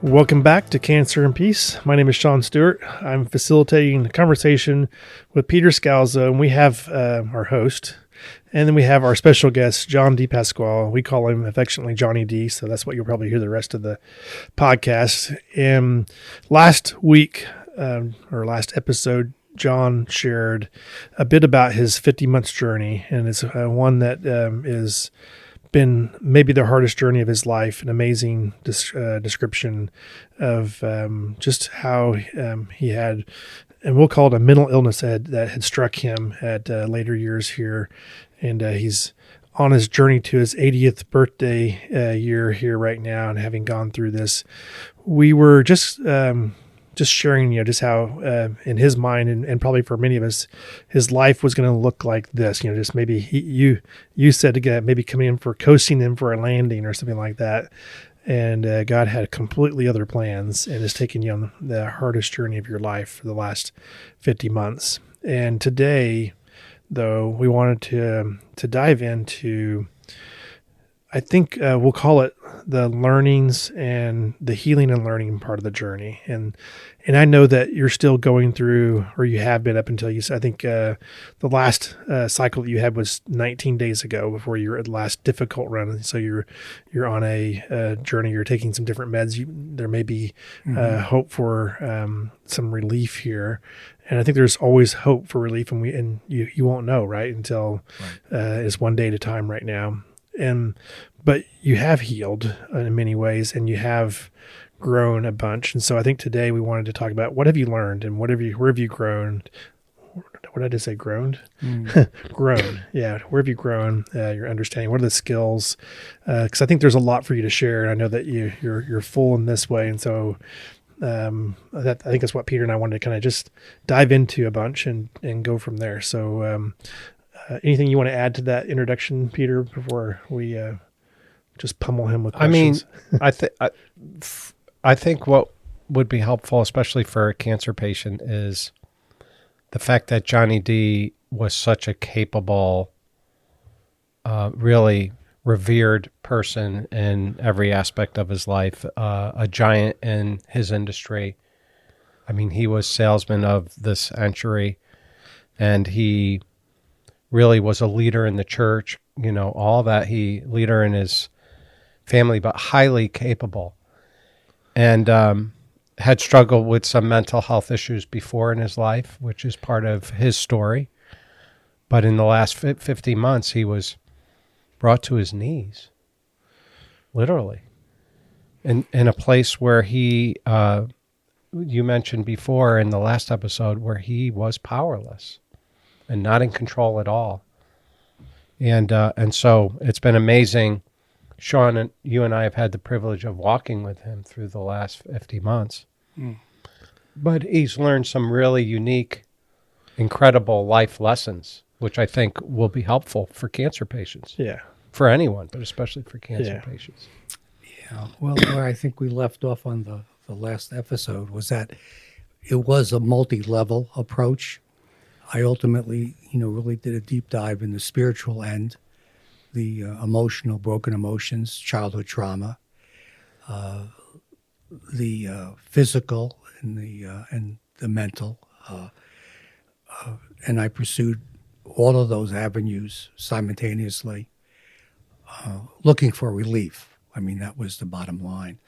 Welcome back to Cancer and Peace. My name is Sean Stewart. I'm facilitating a conversation with Peter Scalzo, and we have our host, and then we have our special guest, John D. Pasquale. We call him affectionately Johnny D, so that's what you'll probably hear the rest of the podcast. And last week, or last episode, John shared a bit about his 50 months journey, and it's one that is been maybe the hardest journey of his life, an amazing description of just how he had, and we'll call it a mental illness that had struck him at later years here. And he's on his journey to his 80th birthday year here right now. And having gone through this, we were just sharing, just how in his mind and probably for many of us, his life was going to look like this, just maybe you said to get maybe coming in for coasting in for a landing or something like that. And God had completely other plans and is taking you on the hardest journey of your life for the last 50 months. And today, though, we wanted to dive into, I think we'll call it the learnings and the healing and learning part of the journey. And I know that you're still going through, or you have been up until I think the last cycle that you had was 19 days ago before you were at the last difficult run. So you're on a journey. You're taking some different meds. There may be hope for some relief here. And I think there's always hope for relief, and you won't know, right, until it's one day at a time right now. But you have healed in many ways, and you have grown a bunch. And so I think today we wanted to talk about what have you learned and where have you grown? What did I just say? Grown? Grown. Yeah. Where have you grown? Your understanding. What are the skills? Because I think there's a lot for you to share, and I know that you're full in this way. And so I think that's what Peter and I wanted to kind of just dive into a bunch and go from there. So anything you want to add to that introduction, Peter, before we just pummel him with questions? I think what would be helpful, especially for a cancer patient, is the fact that Johnny D was such a capable, really revered person in every aspect of his life, a giant in his industry. I mean, he was salesman of the century, and he really was a leader in the church, all that. He leader in his family, but highly capable, and had struggled with some mental health issues before in his life, which is part of his story. But in the last 50 months, he was brought to his knees, literally, in a place where he, you mentioned before in the last episode, where he was powerless and not in control at all. And so it's been amazing. Sean, and you and I have had the privilege of walking with him through the last 50 months. But he's learned some really unique, incredible life lessons, which I think will be helpful for cancer patients. Yeah. For anyone, but especially for cancer patients. Yeah. Well, where I think we left off on the last episode was that it was a multi-level approach. I ultimately, really did a deep dive in the spiritual end, the emotional, broken emotions, childhood trauma, the physical, and the mental, and I pursued all of those avenues simultaneously, looking for relief. I mean, that was the bottom line.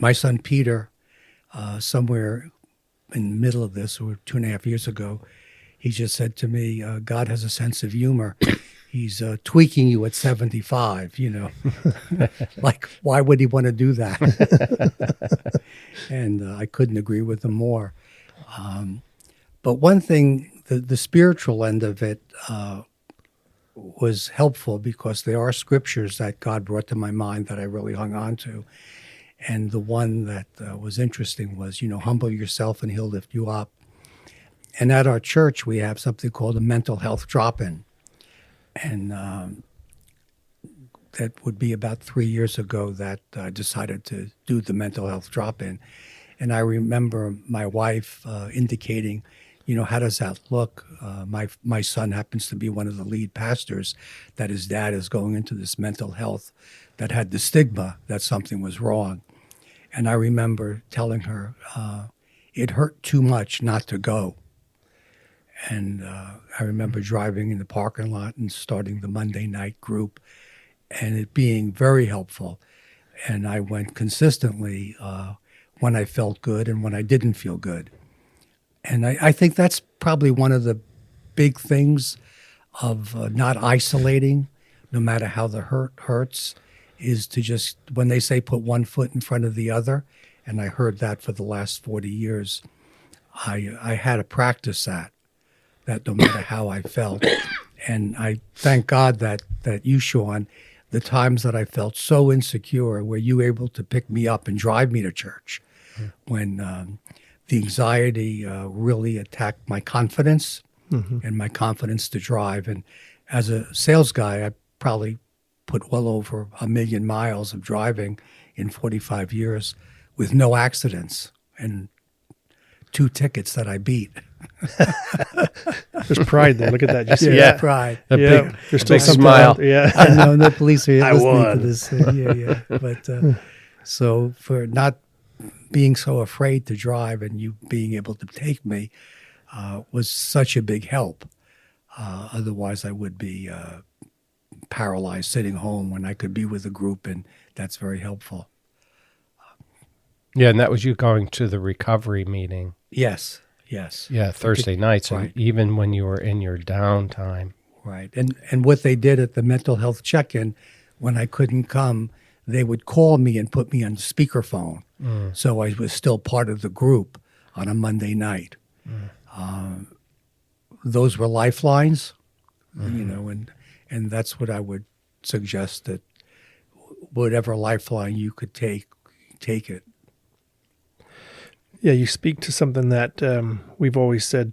My son Peter, somewhere in the middle of this, or 2.5 years ago, he just said to me, God has a sense of humor. He's tweaking you at 75, like, why would he want to do that? And I couldn't agree with him more. But one thing, the spiritual end of it was helpful, because there are scriptures that God brought to my mind that I really hung on to. And the one that was interesting was, humble yourself and he'll lift you up. And at our church, we have something called a mental health drop-in. And that would be about 3 years ago that I decided to do the mental health drop-in. And I remember my wife indicating, how does that look? My son happens to be one of the lead pastors, that his dad is going into this mental health that had the stigma that something was wrong. And I remember telling her it hurt too much not to go. And I remember driving in the parking lot and starting the Monday night group, and it being very helpful. And I went consistently when I felt good and when I didn't feel good. And I think that's probably one of the big things of not isolating, no matter how the hurts, is to just, when they say put one foot in front of the other, and I heard that for the last 40 years, I had to practice that no matter how I felt. And I thank God that you, Sean, the times that I felt so insecure, were you able to pick me up and drive me to church when the anxiety really attacked my confidence and my confidence to drive. And as a sales guy, I probably put well over 1 million miles of driving in 45 years with no accidents and 2 tickets that I beat. There's pride there. Look at that. Just Yeah, pride. A Yeah. big, There's still big something smile. out there. Yeah. I know the police are I listening won. to this. Yeah. But so for not being so afraid to drive and you being able to take me was such a big help. Otherwise, I would be paralyzed sitting home when I could be with a group, and that's very helpful. Yeah, and that was you going to the recovery meeting. Yes. Yeah, Thursday nights, Right. and even when you were in your downtime. Right. And what they did at the mental health check-in, when I couldn't come, they would call me and put me on speakerphone. So I was still part of the group on a Monday night. Those were lifelines, and that's what I would suggest, that whatever lifeline you could take it. Yeah, you speak to something that we've always said,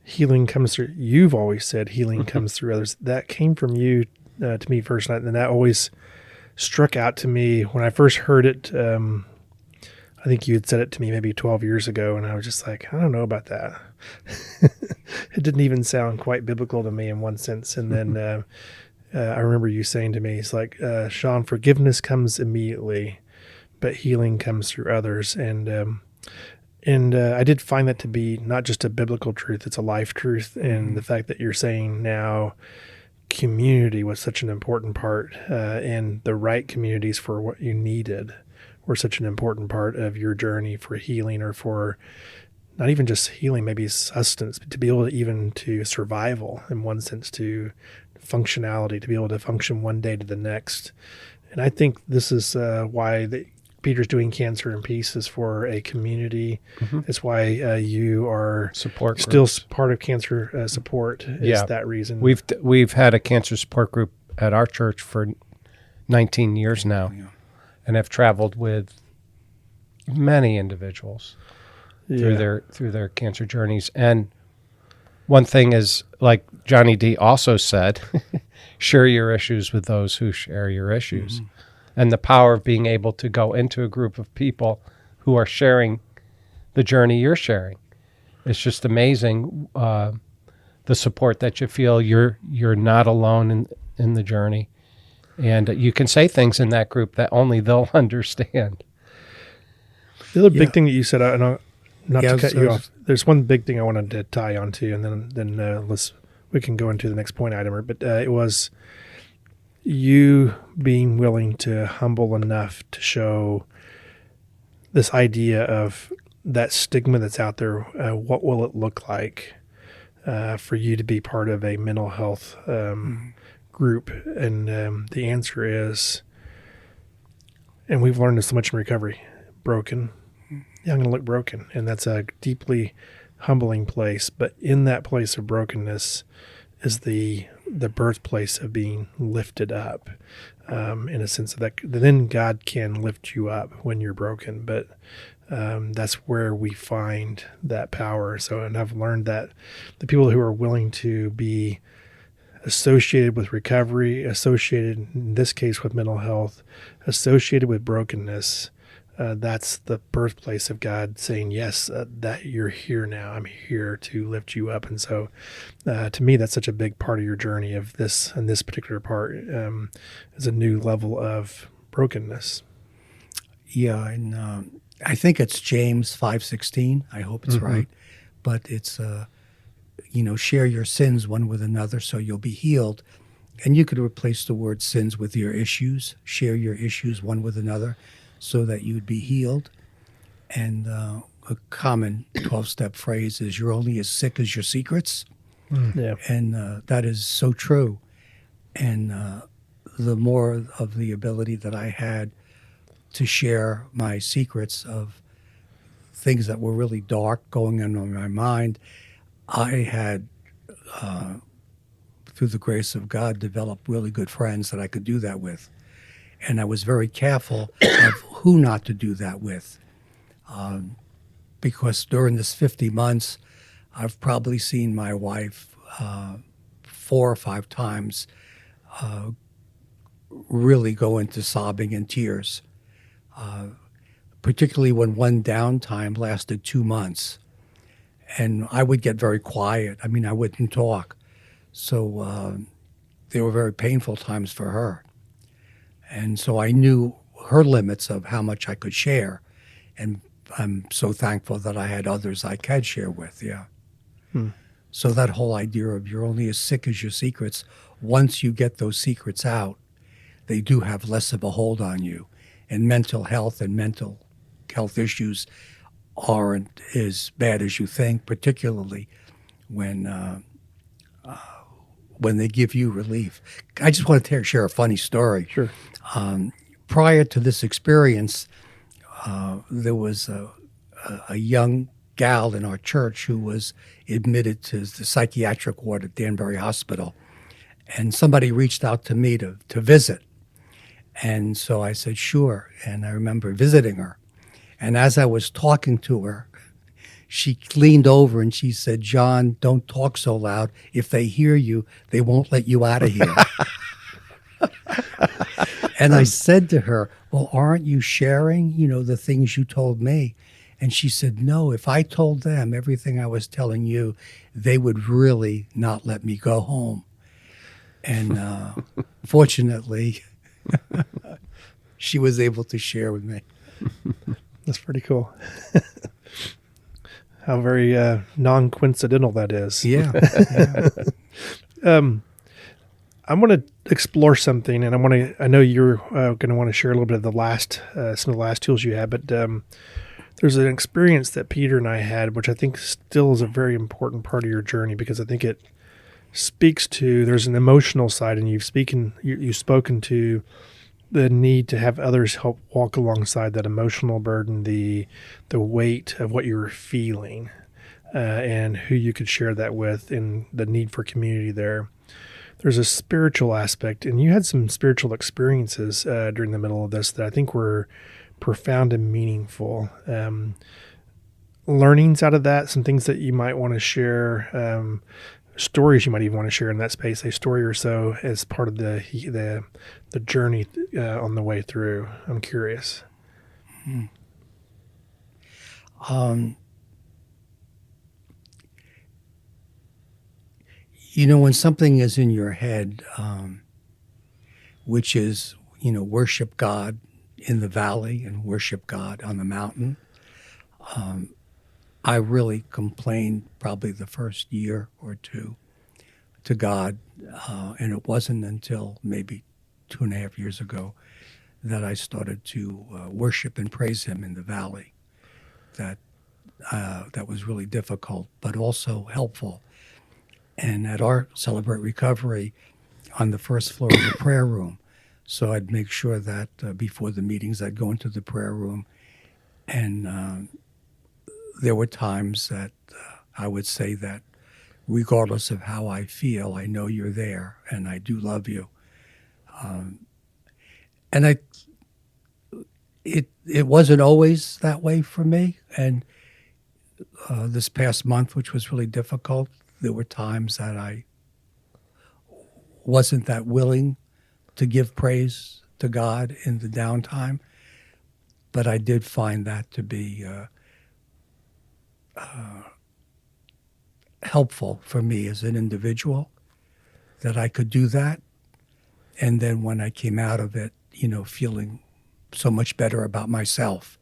healing comes through. You've always said healing comes through others. That came from you to me first night, and that always struck out to me when I first heard it. I think you had said it to me maybe 12 years ago, and I was just like, I don't know about that. It didn't even sound quite biblical to me in one sense. And then I remember you saying to me, it's like, Sean, forgiveness comes immediately, but healing comes through others. And I did find that to be not just a biblical truth, it's a life truth. And the fact that you're saying now community was such an important part, and the right communities for what you needed were such an important part of your journey for healing, or for not even just healing, maybe sustenance, but to be able to even to survival in one sense, to functionality, to be able to function one day to the next. And I think this is why Peter's doing Cancer and Peace is for a community. It's why you are Support still groups. part of cancer support. Is that reason? We've had a cancer support group at our church for 19 years now, and have traveled with many individuals through their cancer journeys. And one thing is, like Johnny D also said, share your issues with those who share your issues. And the power of being able to go into a group of people who are sharing the journey you're sharing. It's just amazing, the support that you feel. You're not alone in the journey. And you can say things in that group that only they'll understand. The other big thing that you said, and not Yeah, to cut so- you off, there's one big thing I wanted to tie on to, and then we can go into the next point item. But it was you being willing to humble enough to show this idea of that stigma that's out there. What will it look like for you to be part of a mental health group? And the answer is, and we've learned this so much in recovery, broken. Yeah, I'm going to look broken. And that's a deeply humbling place. But in that place of brokenness is the birthplace of being lifted up, in a sense of that. Then God can lift you up when you're broken. But that's where we find that power. So, and I've learned that the people who are willing to be associated with recovery, associated in this case with mental health, associated with brokenness, that's the birthplace of God saying, yes, that you're here now. I'm here to lift you up. And so to me, that's such a big part of your journey of this, and this particular part is a new level of brokenness. Yeah, and I think it's James 5:16. I hope it's right, but it's share your sins one with another so you'll be healed. And you could replace the word sins with your issues. Share your issues one with another so that you'd be healed. And a common 12-step phrase is you're only as sick as your secrets. Yeah. And that is so true. And the more of the ability that I had to share my secrets of things that were really dark going on in my mind, I had, through the grace of God, developed really good friends that I could do that with. And I was very careful of who not to do that with. Because during this 50 months, I've probably seen my wife 4 or 5 times really go into sobbing and tears, particularly when one downtime lasted 2 months. And I would get very quiet. I mean, I wouldn't talk. So they were very painful times for her. And so I knew her limits of how much I could share. And I'm so thankful that I had others I could share with, yeah. So that whole idea of you're only as sick as your secrets, once you get those secrets out, they do have less of a hold on you. And mental health issues aren't as bad as you think, particularly when they give you relief. I just want to share a funny story. Sure. Prior to this experience, there was a young gal in our church who was admitted to the psychiatric ward at Danbury Hospital. And somebody reached out to me to visit. And so I said, sure. And I remember visiting her. And as I was talking to her, she leaned over and she said, John, don't talk so loud. If they hear you, they won't let you out of here. And I said to her, well, aren't you sharing, the things you told me? And she said, no, if I told them everything I was telling you, they would really not let me go home. And fortunately, she was able to share with me. That's pretty cool. How very non-coincidental that is. Yeah. I want to explore something, and I know you're going to want to share a little bit of the some of the last tools you had, but there's an experience that Peter and I had, which I think still is a very important part of your journey, because I think it speaks to, there's an emotional side, and you've spoken to the need to have others help walk alongside that emotional burden, the weight of what you were feeling, and who you could share that with, and the need for community there. There's a spiritual aspect, and you had some spiritual experiences during the middle of this that I think were profound and meaningful. Learnings out of that, some things that you might want to share, stories you might even want to share in that space, a story or so as part of the journey on the way through. I'm curious. When something is in your head, which is, worship God in the valley and worship God on the mountain, I really complained probably the first year or two to God, and it wasn't until maybe 2.5 years ago that I started to worship and praise Him in the valley. That was really difficult, but also helpful. And at our Celebrate Recovery, on the first floor of the prayer room, so I'd make sure that before the meetings I'd go into the prayer room, and there were times that I would say that regardless of how I feel, I know you're there and I do love you. And it wasn't always that way for me. And this past month, which was really difficult, there were times that I wasn't that willing to give praise to God in the downtime. But I did find that to be helpful for me as an individual, that I could do that. And then when I came out of it, feeling so much better about myself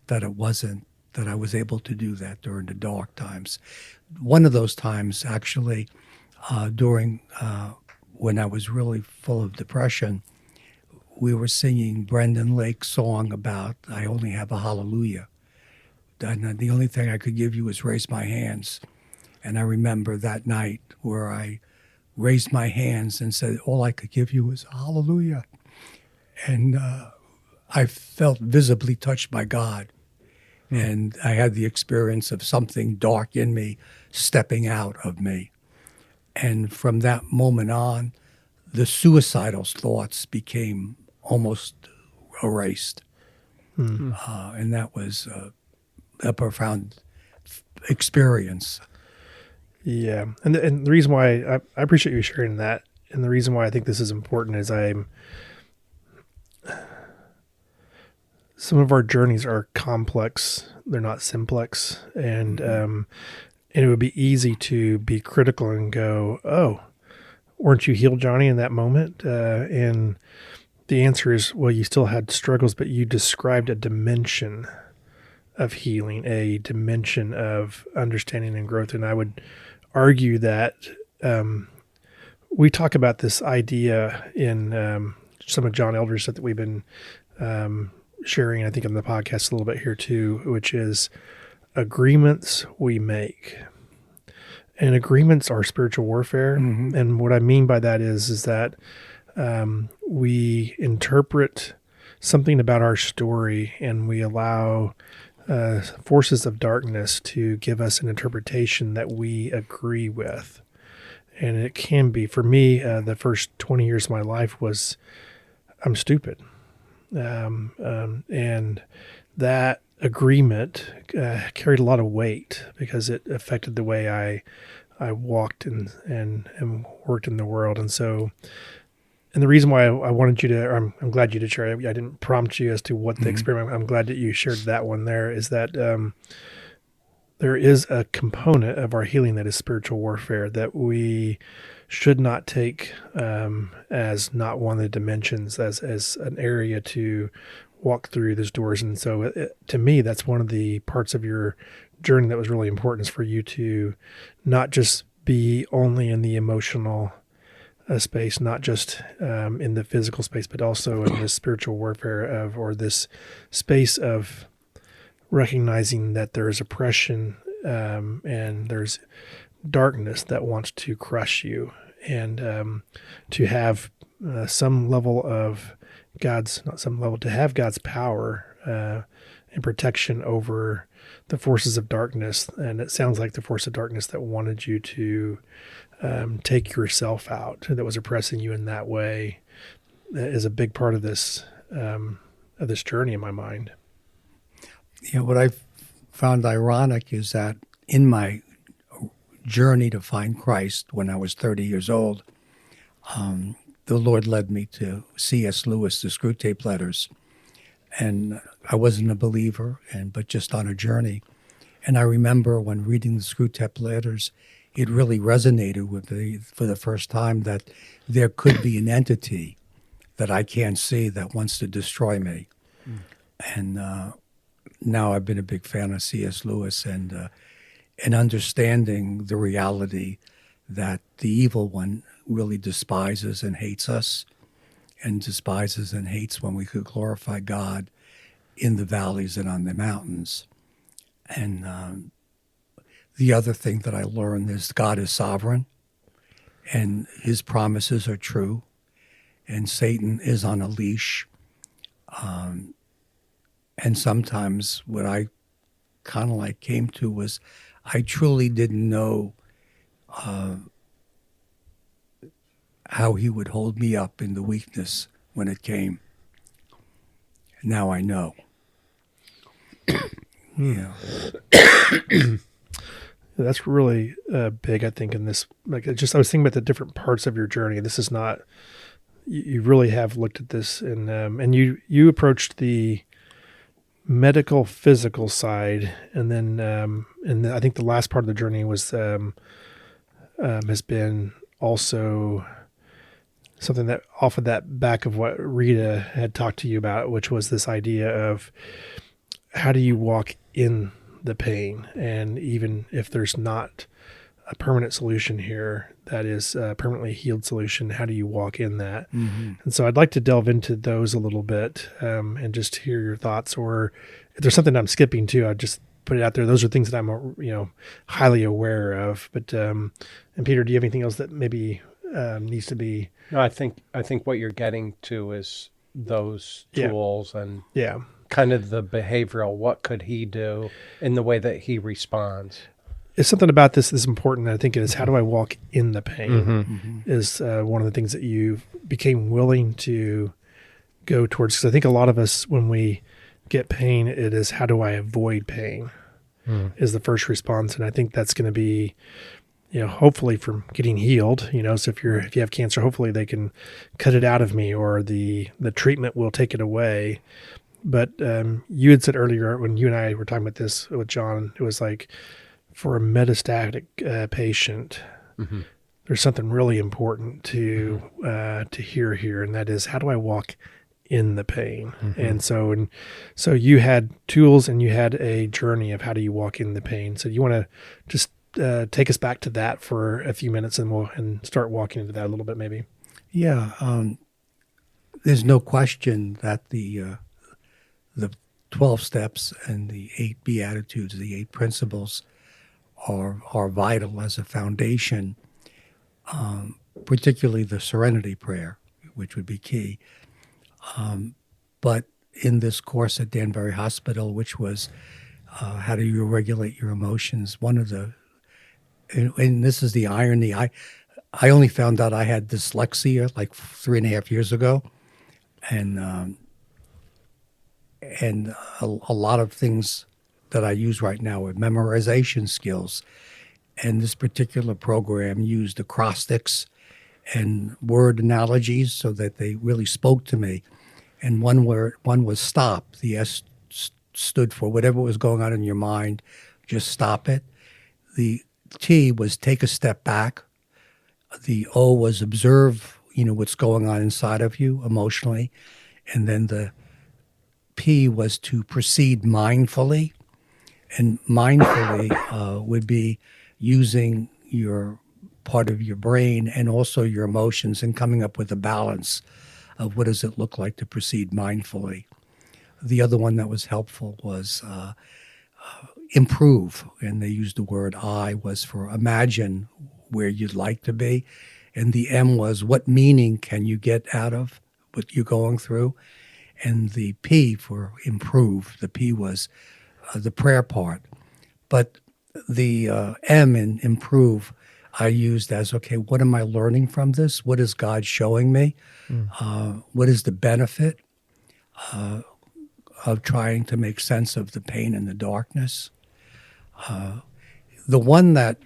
that it wasn't that I was able to do that during the dark times. One of those times, actually, during when I was really full of depression, we were singing Brendan Lake's song about I only have a hallelujah. And the only thing I could give you is raise my hands. And I remember that night where I raised my hands and said, all I could give you is hallelujah. And I felt visibly touched by God. And I had the experience of something dark in me stepping out of me. And from that moment on, the suicidal thoughts became almost erased. And that was a profound experience. Yeah. And the reason why I appreciate you sharing that, and the reason why I think this is important is some of our journeys are complex. They're not simplex. And it would be easy to be critical and go, oh, weren't you healed, Johnny, in that moment? And the answer is, well, you still had struggles, but you described a dimension of healing, a dimension of understanding and growth. And I would argue that we talk about this idea in some of John Elder's stuff that we've been sharing, I think, on the podcast a little bit here too, which is agreements we make. And agreements are spiritual warfare. Mm-hmm. And what I mean by that is that we interpret something about our story and we allow forces of darkness to give us an interpretation that we agree with. And it can be, for me, the first 20 years of my life was, I'm stupid. And that agreement carried a lot of weight because it affected the way I walked and worked in the world. And so, and the reason why I wanted you to, or I'm glad you did share it. I didn't prompt you as to what the experiment, I'm glad that you shared that one there, is that there is a component of our healing that is spiritual warfare that we should not take as not one of the dimensions, as an area to walk through those doors. And so to me, that's one of the parts of your journey that was really important, is for you to not just be only in the emotional space, not just in the physical space, but also in this spiritual warfare of, or this space of recognizing that there is oppression and there's darkness that wants to crush you, and to have some level of to have God's power and protection over the forces of darkness. And it sounds like the force of darkness that wanted you to take yourself out, that was oppressing you in that way, is a big part of this journey in my mind. Yeah, what I found ironic is that in my journey to find Christ when I was 30 years old, the Lord led me to C.S. Lewis, the Screw Tape Letters. And I wasn't a believer, but just on a journey. And I remember when reading the Screw Tape Letters, it really resonated with me for the first time that there could be an entity that I can't see that wants to destroy me. And now I've been a big fan of C.S. Lewis and understanding the reality that the evil one really despises and hates us, and despises and hates when we could glorify God in the valleys and on the mountains. And the other thing that I learned is God is sovereign, and his promises are true, and Satan is on a leash. And sometimes what I kind of like came to was I truly didn't know how he would hold me up in the weakness when it came. Now I know. Yeah. That's really big, I think, in this. Like, I was thinking about the different parts of your journey. This is not. You really have looked at this, and you approached the medical, physical side, and then I think the last part of the journey was has been also something that off of that back of what Rita had talked to you about, which was this idea of how do you walk in the pain? And even if there's not a permanent solution here that is a permanently healed solution, how do you walk in that? And so I'd like to delve into those a little bit, and just hear your thoughts, or if there's something I'm skipping too, I'd just put it out there. Those are things that I'm, highly aware of. But, and Peter, do you have anything else that maybe needs to be? No, I think what you're getting to is those tools and kind of the behavioral. What could he do in the way that he responds? It's something about this is important. I think it is, how do I walk in the pain is one of the things that you became willing to go towards. Because I think a lot of us, when we get pain, it is, how do I avoid pain is the first response. And I think that's going to be, hopefully from getting healed, so if you have cancer, hopefully they can cut it out of me, or the treatment will take it away. But you had said earlier, when you and I were talking about this with John, it was like, for a metastatic patient, there's something really important to hear here, and that is, how do I walk in the pain? And so you had tools and you had a journey of how do you walk in the pain. So you want to just take us back to that for a few minutes, and we'll start walking into that a little bit, maybe. Yeah, there's no question that the 12 steps and the 8 Beatitudes, the 8 principles, are vital as a foundation, particularly the Serenity Prayer, which would be key. But in this course at Danbury Hospital, which was how do you regulate your emotions, one of the, and this is the irony, I only found out I had dyslexia like 3.5 years ago, and a lot of things that I use right now are memorization skills. And this particular program used acrostics and word analogies so that they really spoke to me. And one was stop. The S stood for whatever was going on in your mind, just stop it. The T was take a step back. The O was observe, what's going on inside of you emotionally. And then the P was to proceed mindfully. And mindfully would be using your part of your brain and also your emotions and coming up with a balance of what does it look like to proceed mindfully. The other one that was helpful was improve, and they used the word I was for imagine where you'd like to be, and the M was what meaning can you get out of what you're going through, and the P for improve, the P was the prayer part. But the M in improve I used as, okay, what am I learning from this? What is God showing me? What is the benefit of trying to make sense of the pain and the darkness? The one that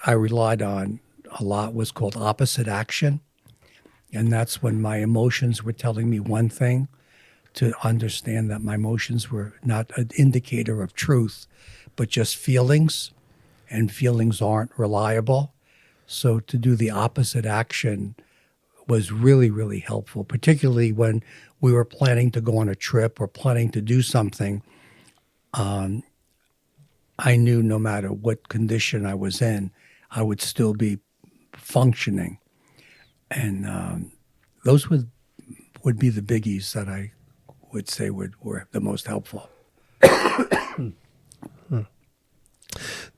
I relied on a lot was called opposite action. And that's when my emotions were telling me one thing, to understand that my emotions were not an indicator of truth, but just feelings, and feelings aren't reliable. So to do the opposite action was really, really helpful, particularly when we were planning to go on a trip or planning to do something. I knew no matter what condition I was in, I would still be functioning. And those would be the biggies that I would say were the most helpful.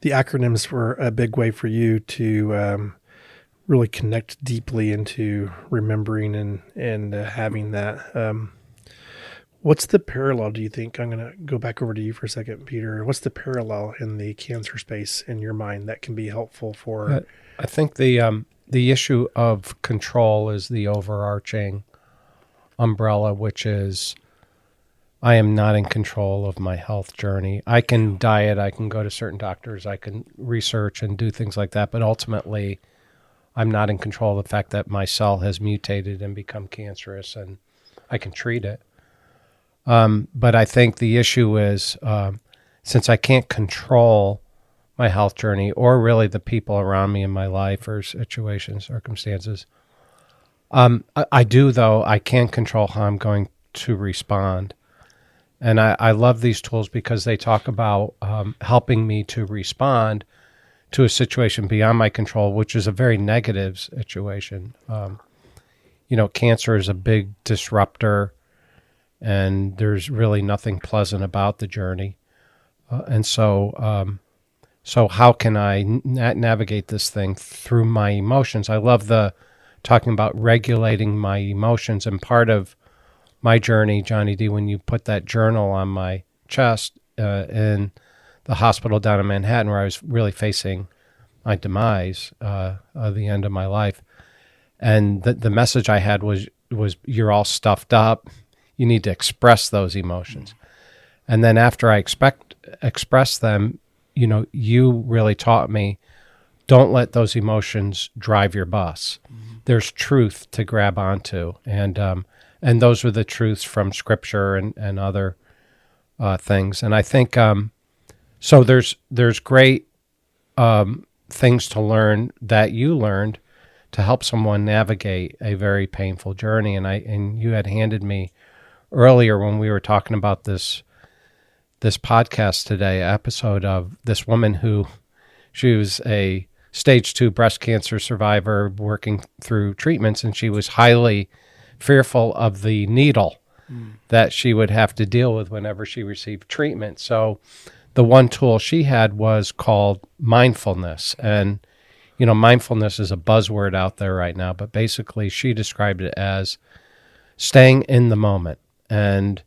The acronyms were a big way for you to really connect deeply into remembering and having that. What's the parallel, do you think? I'm going to go back over to you for a second, Peter. What's the parallel in the cancer space in your mind that can be helpful for? I think the issue of control is the overarching umbrella, which is I am not in control of my health journey. I can diet, I can go to certain doctors, I can research and do things like that, but ultimately I'm not in control of the fact that my cell has mutated and become cancerous, and I can treat it. But I think the issue is, since I can't control my health journey or really the people around me in my life or situations, circumstances, I do, though. I can't control how I'm going to respond. And I love these tools because they talk about helping me to respond to a situation beyond my control, which is a very negative situation. Cancer is a big disruptor, and there's really nothing pleasant about the journey. So how can I navigate this thing through my emotions? I love talking about regulating my emotions, and part of my journey, Johnny D, when you put that journal on my chest in the hospital down in Manhattan, where I was really facing my demise, the end of my life. And the message I had was you're all stuffed up. You need to express those emotions. And then after I express them, you really taught me, don't let those emotions drive your bus. Mm-hmm. There's truth to grab onto. And those were the truths from Scripture and other things. And I think so. There's great things to learn that you learned to help someone navigate a very painful journey. And you had handed me earlier when we were talking about this podcast today, episode of this woman who she was a stage 2 breast cancer survivor working through treatments, and she was highly fearful of the needle that she would have to deal with whenever she received treatment. So the one tool she had was called mindfulness. And, mindfulness is a buzzword out there right now, but basically she described it as staying in the moment. And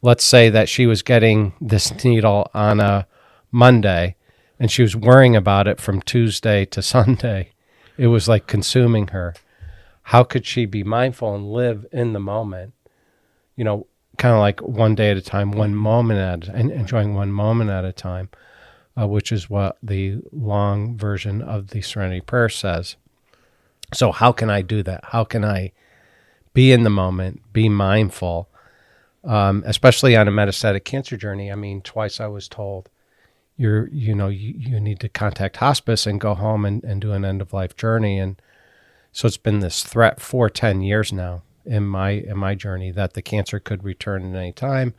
let's say that she was getting this needle on a Monday and she was worrying about it from Tuesday to Sunday. It was like consuming her. How could she be mindful and live in the moment? Kind of like one day at a time, one moment and enjoying one moment at a time, which is what the long version of the Serenity Prayer says. So how can I do that? How can I be in the moment, be mindful, especially on a metastatic cancer journey? I mean, twice I was told you need to contact hospice and go home and do an end-of-life journey. And so it's been this threat for 10 years now in my journey that the cancer could return at any time,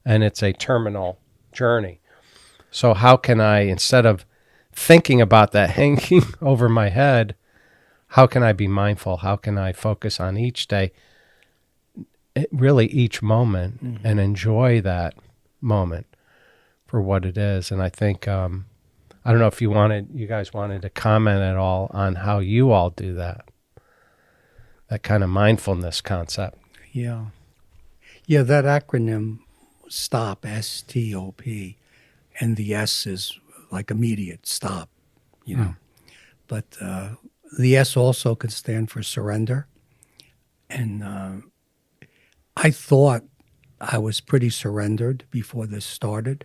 and it's a terminal journey. So how can I, instead of thinking about that hanging over my head, how can I be mindful? How can I focus on each day, really each moment, and enjoy that moment for what it is? And I think, I don't know if you guys wanted to comment at all on how you all do that kind of mindfulness concept. Yeah, that acronym STOP, S-T-O-P, and the S is like immediate stop, But the S also could stand for surrender. And I thought I was pretty surrendered before this started.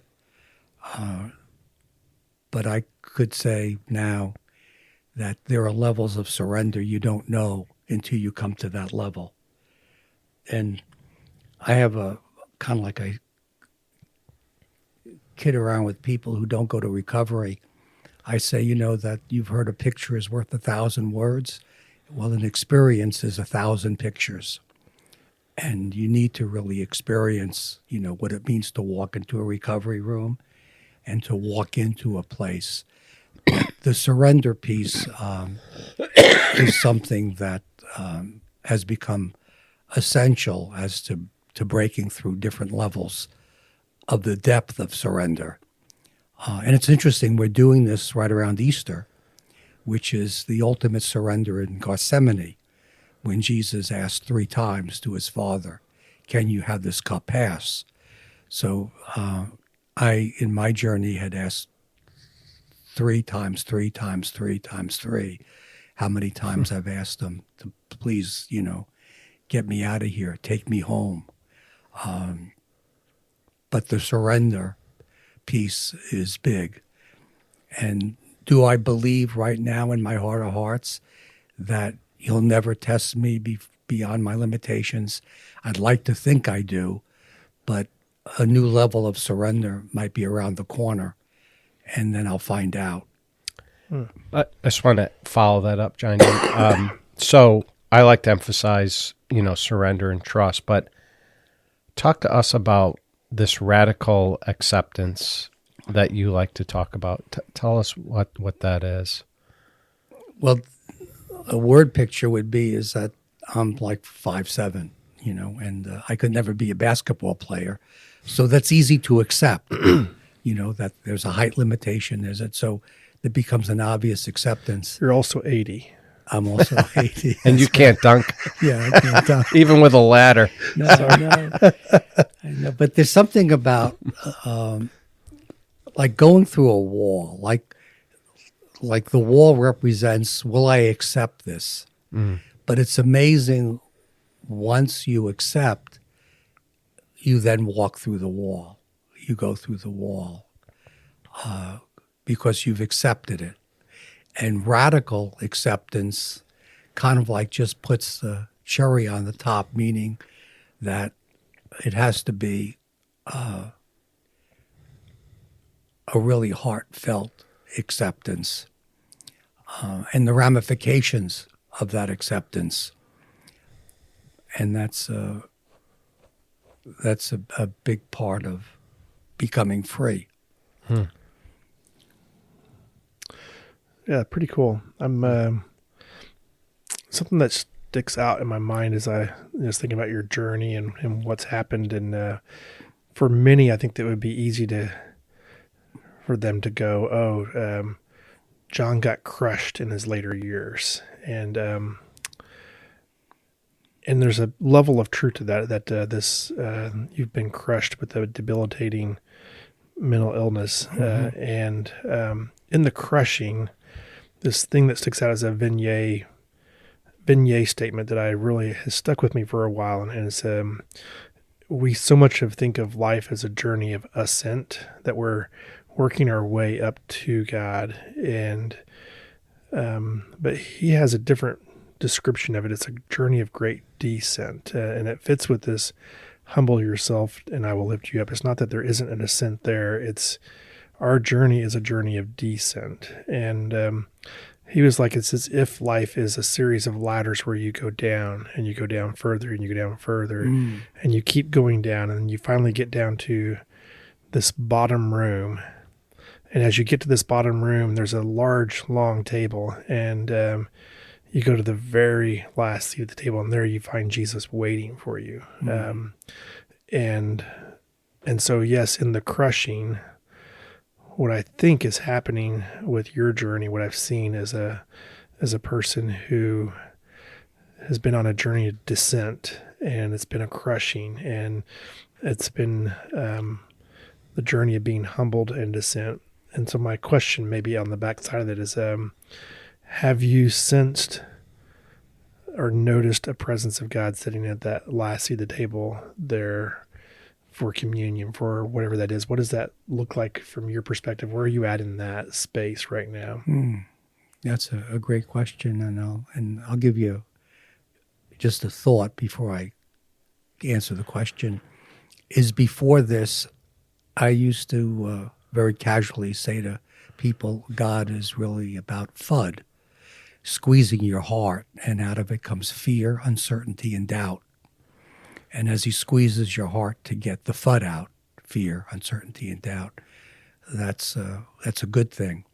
But I could say now that there are levels of surrender you don't know until you come to that level. And I have a kind of like I kid around with people who don't go to recovery. I say, that you've heard a picture is worth 1,000 words. Well, an experience is 1,000 pictures. And you need to really experience, what it means to walk into a recovery room and to walk into a place. The surrender piece is something that has become essential as to breaking through different levels of the depth of surrender. And it's interesting, we're doing this right around Easter, which is the ultimate surrender in Gethsemane, when Jesus asked 3 times to his Father, can you have this cup pass? So I, in my journey, had asked 3 times, 3 times, 3 times 3. How many times I've asked him to please, get me out of here, take me home. But the surrender piece is big. And do I believe right now in my heart of hearts that he'll never test me beyond my limitations? I'd like to think I do, but a new level of surrender might be around the corner, and then I'll find out. I just want to follow that up, Johnny. So I like to emphasize, surrender and trust, but talk to us about this radical acceptance that you like to talk about. Tell us what that is. Well, a word picture would be is that I'm like 5'7", and I could never be a basketball player. So that's easy to accept, that there's a height limitation. So it becomes an obvious acceptance. You're also 80. I'm also 80. And you can't dunk. Yeah, I can't dunk. Even with a ladder. No, I know. But there's something about like going through a wall, like the wall represents, will I accept this? Mm. But it's amazing once you accept, you then walk through the wall. You go through the wall because you've accepted it. And radical acceptance kind of like just puts the cherry on the top, meaning that it has to be a really heartfelt acceptance and the ramifications of that acceptance. And that's a big part of becoming free. Yeah, pretty cool. I'm something that sticks out in my mind as I was thinking about your journey and what's happened. And for many, I think that would be easy for them to go, John got crushed in his later years, and there's a level of truth to that you've been crushed with a debilitating mental illness, and in the crushing, this thing that sticks out as a vignette statement that I really has stuck with me for a while, and it's we so much think of life as a journey of ascent, that we're working our way up to God, and but he has a different description of it. It's a journey of great descent, and it fits with this humble yourself and I will lift you up. It's not that there isn't an ascent there. It's our journey is a journey of descent. And he was like, it's as if life is a series of ladders where you go down and you go down further and you go down further and you keep going down, and you finally get down to this bottom room. And as you get to this bottom room, there's a large, long table, and you go to the very last seat of the table, and there you find Jesus waiting for you. And so, yes, in the crushing, what I think is happening with your journey, what I've seen as a person who has been on a journey of descent, and it's been a crushing, and it's been the journey of being humbled and descent. And so my question maybe on the backside of that is, have you sensed or noticed a presence of God sitting at that last seat of the table there for communion, for whatever that is? What does that look like from your perspective? Where are you at in that space right now? That's a great question, and I'll give you just a thought before I answer the question. Is before this, I used to very casually say to people, God is really about FUD, squeezing your heart, and out of it comes fear, uncertainty, and doubt. And as he squeezes your heart to get the FUD out, fear, uncertainty, and doubt, that's a good thing.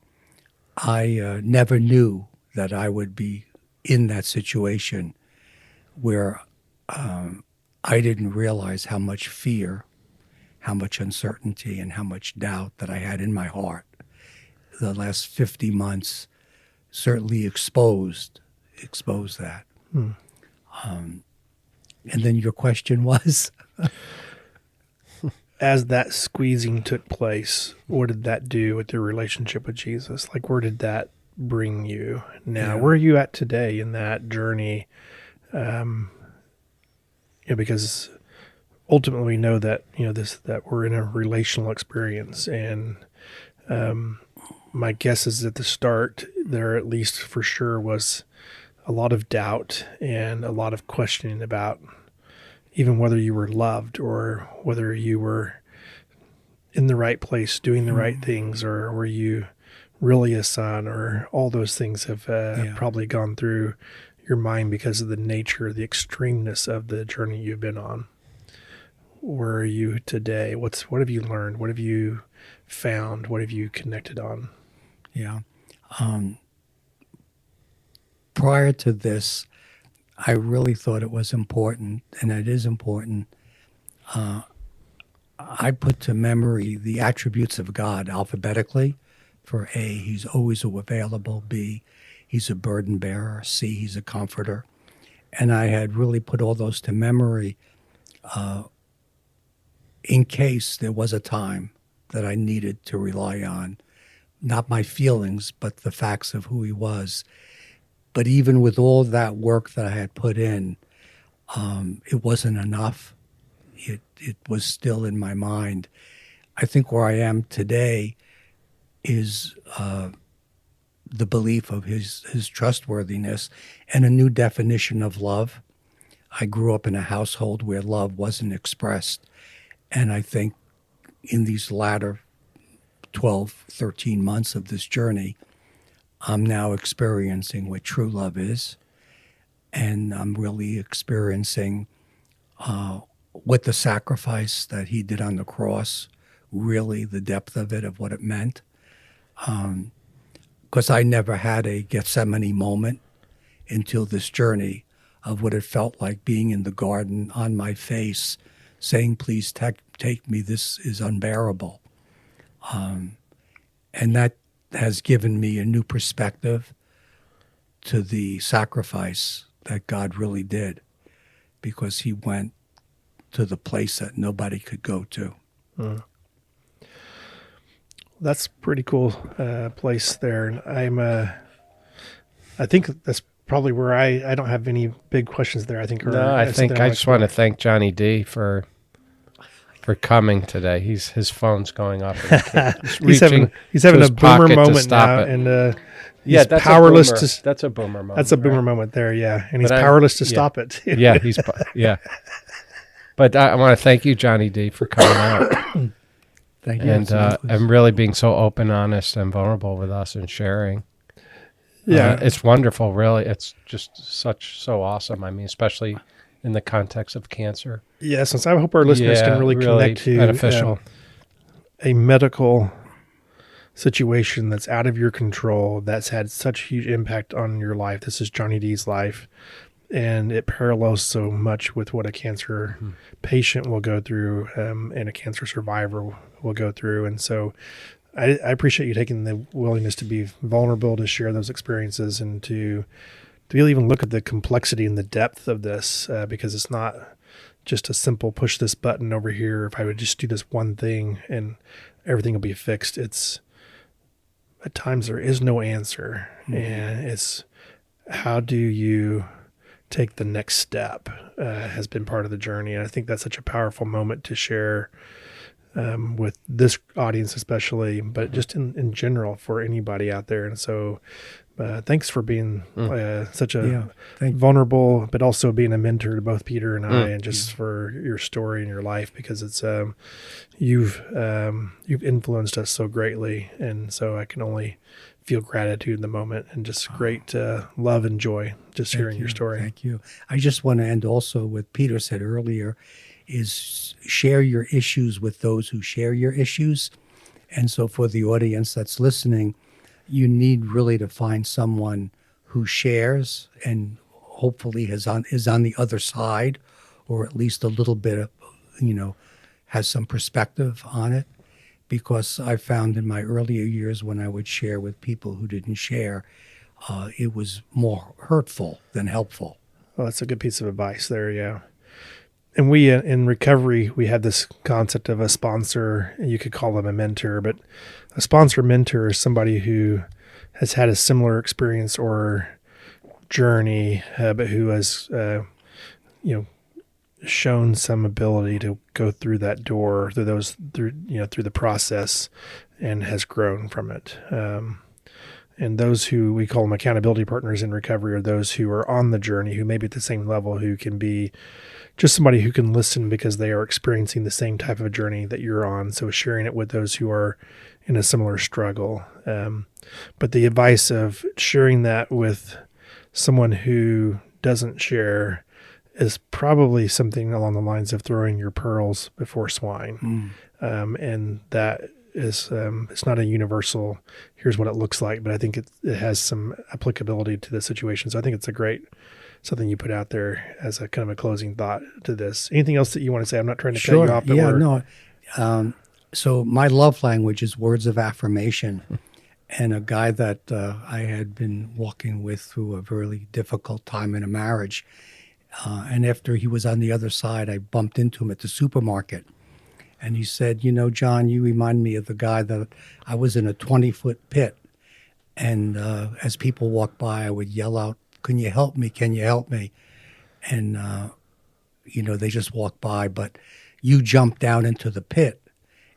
I never knew that I would be in that situation where I didn't realize how much fear, how much uncertainty, and how much doubt that I had in my heart. The last 50 months certainly exposed that. And then your question was? As that squeezing took place, what did that do with your relationship with Jesus? Like, where did that bring you now? Yeah. Where are you at today in that journey? Because ultimately we know that, that we're in a relational experience. And my guess is at the start there, at least for sure, was a lot of doubt and a lot of questioning about even whether you were loved or whether you were in the right place, doing the right things, or were you really a son, or all those things have probably gone through your mind because of the nature, the extremeness of the journey you've been on. Where are you today? What have you learned? What have you found? What have you connected on? Yeah. Prior to this, I really thought it was important, and it is important. I put to memory the attributes of God alphabetically. For A, he's always available. B, he's a burden bearer. C, he's a comforter. And I had really put all those to memory in case there was a time that I needed to rely on, not my feelings, but the facts of who he was. But even with all that work that I had put in, it wasn't enough. It was still in my mind. I think where I am today is the belief of his trustworthiness and a new definition of love. I grew up in a household where love wasn't expressed. And I think in these latter 12, 13 months of this journey, I'm now experiencing what true love is. And I'm really experiencing what the sacrifice that he did on the cross, really the depth of it, of what it meant. Because I never had a Gethsemane moment until this journey of what it felt like being in the garden on my face, saying, please take me, this is unbearable. And that has given me a new perspective to the sacrifice that God really did, because he went to the place that nobody could go to. That's a pretty cool place there. And I think that's probably where I don't have any big questions there. I think I just want to thank Johnny D for coming today. His phone's going up. And he's having a boomer moment now, and he's powerless to. That's a boomer moment. That's a boomer moment there, yeah. And he's powerless to stop it. Yeah, yeah. But I want to thank you, Johnny D, for coming out. Thank you. And really being so open, honest, and vulnerable with us and sharing. Yeah. It's wonderful, really. It's just so awesome. I mean, especially in the context of cancer. Yes, and so I hope our listeners can really connect to beneficial. A medical situation that's out of your control, that's had such huge impact on your life. This is Johnny D's life, and it parallels so much with what a cancer patient will go through, and a cancer survivor will go through. And so I appreciate you taking the willingness to be vulnerable, to share those experiences, and to really even look at the complexity and the depth of this, because it's not just a simple push this button over here. If I would just do this one thing and everything will be fixed. It's at times there is no answer, and it's how do you take the next step has been part of the journey. And I think that's such a powerful moment to share with this audience especially, but just in general for anybody out there. And so thanks for being such a vulnerable, but also being a mentor to both Peter and I, and just for your story and your life, because it's you've influenced us so greatly. And so I can only feel gratitude in the moment, and just great love and joy just hearing your story. Thank you. I just want to end also what Peter said earlier, is share your issues with those who share your issues. And so for the audience that's listening, you need really to find someone who shares and hopefully is on the other side, or at least a little bit of, has some perspective on it. Because I found in my earlier years when I would share with people who didn't share, it was more hurtful than helpful. Well, that's a good piece of advice there, yeah. And we, in recovery, we had this concept of a sponsor. You could call them a mentor, but a sponsor mentor is somebody who has had a similar experience or journey, but who has, shown some ability to go through that door, through the process, and has grown from it. And those who we call them accountability partners in recovery are those who are on the journey, who may be at the same level, who can be just somebody who can listen because they are experiencing the same type of a journey that you're on. So sharing it with those who are in a similar struggle. But the advice of sharing that with someone who doesn't share is probably something along the lines of throwing your pearls before swine. And that is, it's not a universal, here's what it looks like, but I think it has some applicability to the situation. So I think it's something you put out there as a kind of a closing thought to this. Anything else that you want to say? I'm not trying to cut you off. Yeah, no. So my love language is words of affirmation. And a guy that I had been walking with through a really difficult time in a marriage, and after he was on the other side, I bumped into him at the supermarket. And he said, John, you remind me of the guy that I was in a 20-foot pit. And as people walked by, I would yell out, can you help me? Can you help me? And, they just walked by, but you jumped down into the pit.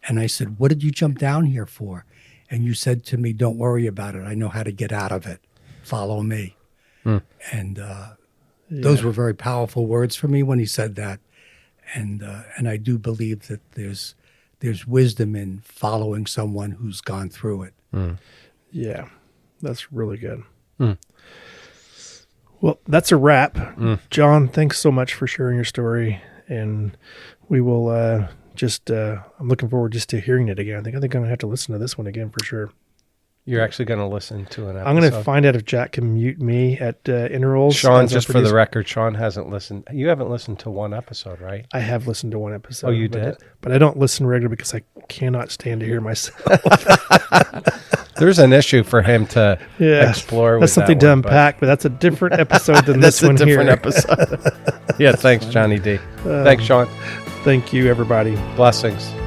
And I said, what did you jump down here for? And you said to me, don't worry about it. I know how to get out of it. Follow me. And those were very powerful words for me when he said that. And I do believe that there's wisdom in following someone who's gone through it. Yeah, that's really good. Well, that's a wrap. John, thanks so much for sharing your story. And we will I'm looking forward just to hearing it again. I think I'm going to have to listen to this one again for sure. You're actually going to listen to an episode. I'm going to find out if Jack can mute me at intervals. Sean, just for the record, Sean hasn't listened. You haven't listened to one episode, right? I have listened to one episode. Oh, you did? But I don't listen regularly because I cannot stand to hear myself. There's an issue for him to explore. That's something to unpack, but that's a different episode than this one here. That's a different episode. Yeah, thanks, Johnny D. Thanks, Sean. Thank you, everybody. Blessings.